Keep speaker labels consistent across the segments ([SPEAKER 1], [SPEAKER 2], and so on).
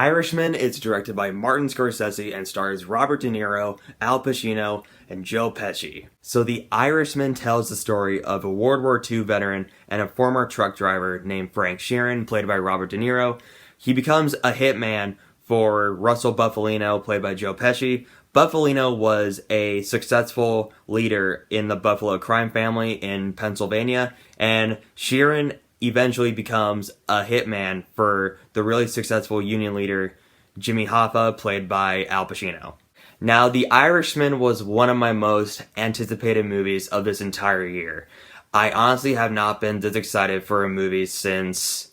[SPEAKER 1] Irishman is directed by Martin Scorsese and stars Robert De Niro, Al Pacino, and Joe Pesci. So The Irishman tells the story of a World War II veteran and a former truck driver named Frank Sheeran, played by Robert De Niro. He becomes a hitman for Russell Buffalino, played by Joe Pesci. Buffalino was a successful leader in the Buffalo crime family in Pennsylvania, and Sheeran eventually becomes a hitman for the really successful union leader Jimmy Hoffa, played by Al Pacino. Now, The Irishman was one of my most anticipated movies of this entire year. I honestly have not been this excited for a movie since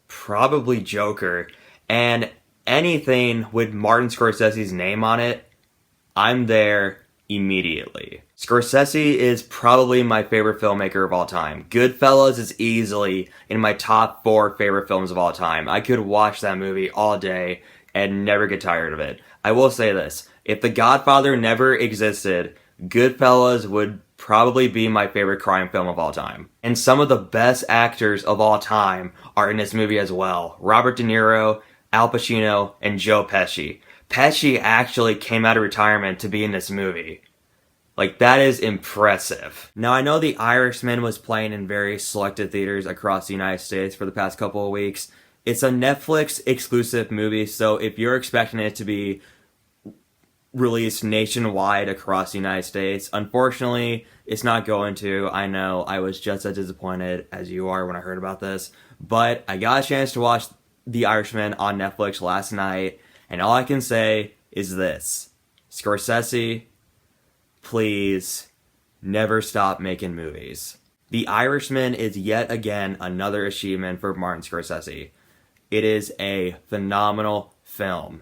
[SPEAKER 1] probably Joker, and anything with Martin Scorsese's name on it, I'm there immediately. Scorsese is probably my favorite filmmaker of all time. Goodfellas is easily in my top 4 favorite films of all time. I could watch that movie all day and never get tired of it. I will say this, if The Godfather never existed, Goodfellas would probably be my favorite crime film of all time. And some of the best actors of all time are in this movie as well. Robert De Niro, Al Pacino, and Joe Pesci. Pesci actually came out of retirement to be in this movie. Like, that is impressive. Now, I know The Irishman was playing in very selected theaters across the United States for the past couple of weeks. It's a Netflix exclusive movie, so if you're expecting it to be released nationwide across the United States, unfortunately, it's not going to. I know I was just as disappointed as you are when I heard about this, but I got a chance to watch The Irishman on Netflix last night, and all I can say is this. Scorsese, please never stop making movies. The Irishman is yet again another achievement for Martin Scorsese. It is a phenomenal film.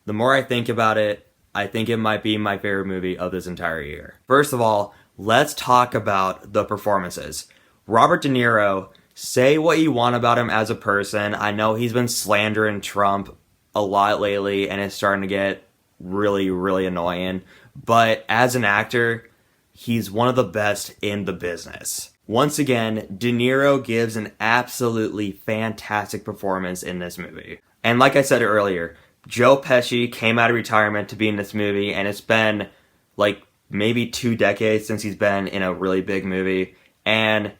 [SPEAKER 1] The more I think about it, I think it might be my favorite movie of this entire year. First of all, let's talk about the performances. Robert De Niro, say what you want about him as a person. I know he's been slandering Trump a lot lately, and it's starting to get really, really annoying. But as an actor, he's one of the best in the business. Once again, De Niro gives an absolutely fantastic performance in this movie. And like I said earlier, Joe Pesci came out of retirement to be in this movie, and it's been like maybe 2 decades since he's been in a really big movie, and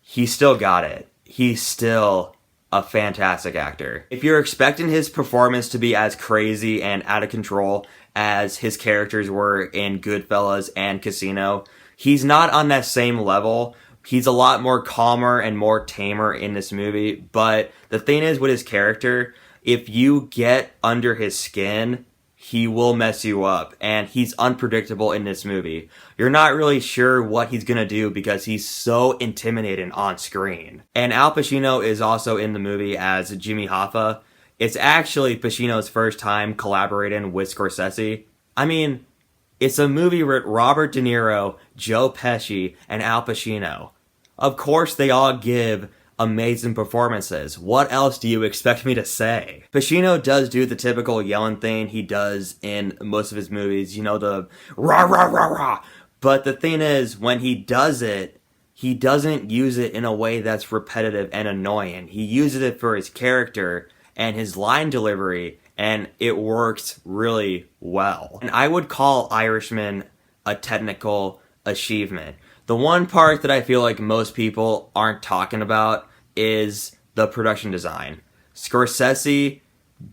[SPEAKER 1] he still got it. He's still a fantastic actor. If you're expecting his performance to be as crazy and out of control as his characters were in Goodfellas and Casino, he's not on that same level. He's a lot more calmer and more tamer in this movie, but the thing is with his character, if you get under his skin, he will mess you up, and he's unpredictable in this movie. You're not really sure what he's gonna do because he's so intimidating on screen. And Al Pacino is also in the movie as Jimmy Hoffa. It's actually Pacino's first time collaborating with Scorsese. I mean, it's a movie with Robert De Niro, Joe Pesci, and Al Pacino. Of course they all give amazing performances. What else do you expect me to say? Pacino does do the typical yelling thing he does in most of his movies, you know, the rah rah rah rah. But the thing is, when he does it, he doesn't use it in a way that's repetitive and annoying. He uses it for his character and his line delivery, and it works really well. And I would call Irishman a technical achievement. The one part that I feel like most people aren't talking about is the production design. Scorsese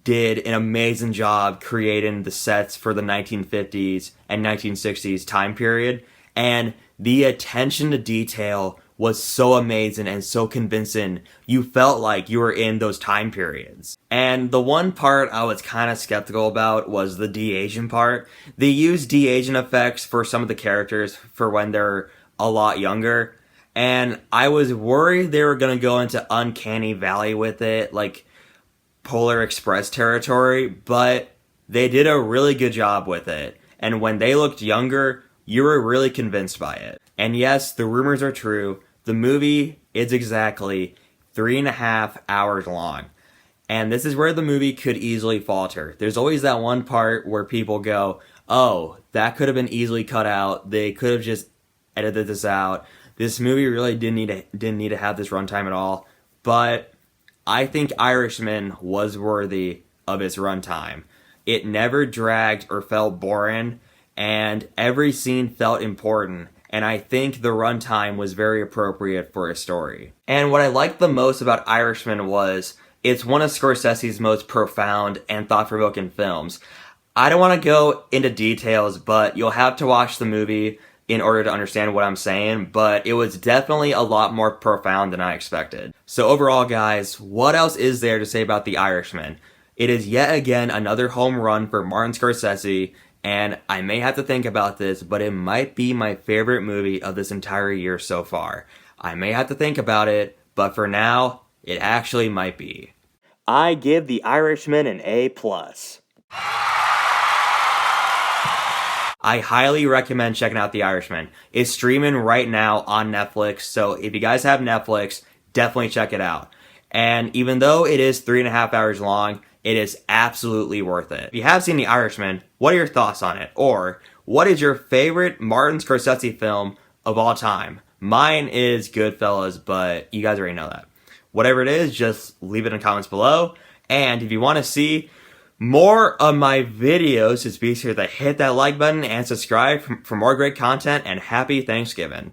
[SPEAKER 1] did an amazing job creating the sets for the 1950s and 1960s time period, and the attention to detail was so amazing and so convincing. You felt like you were in those time periods. And the one part I was kind of skeptical about was the de-aging part. They use de-aging effects for some of the characters for when they're a lot younger, and I was worried they were going to go into Uncanny Valley with it, like Polar Express territory, but they did a really good job with it, and when they looked younger, you were really convinced by it. And yes, the rumors are true. The movie is exactly 3.5 hours long, and this is where the movie could easily falter. There's always that one part where people go, oh, that could have been easily cut out, they could have just edited this out. This movie really didn't need to have this runtime at all. But I think Irishman was worthy of its runtime. It never dragged or felt boring, and every scene felt important, and I think the runtime was very appropriate for a story. And what I liked the most about Irishman was it's one of Scorsese's most profound and thought-provoking films. I don't want to go into details, but you'll have to watch the movie in order to understand what I'm saying, but it was definitely a lot more profound than I expected. So overall, guys, what else is there to say about The Irishman? It is yet again another home run for Martin Scorsese, and I may have to think about this, but it might be my favorite movie of this entire year so far. I may have to think about it, but for now, it actually might be. I give The Irishman an A+. I highly recommend checking out The Irishman. It's streaming right now on Netflix, so if you guys have Netflix, definitely check it out. And even though it is 3.5 hours long, it is absolutely worth it. If you have seen The Irishman, what are your thoughts on it? Or, what is your favorite Martin Scorsese film of all time? Mine is Goodfellas, but you guys already know that. Whatever it is, just leave it in the comments below. And if you want to see more of my videos, just be sure to hit that like button and subscribe for more great content, and happy Thanksgiving.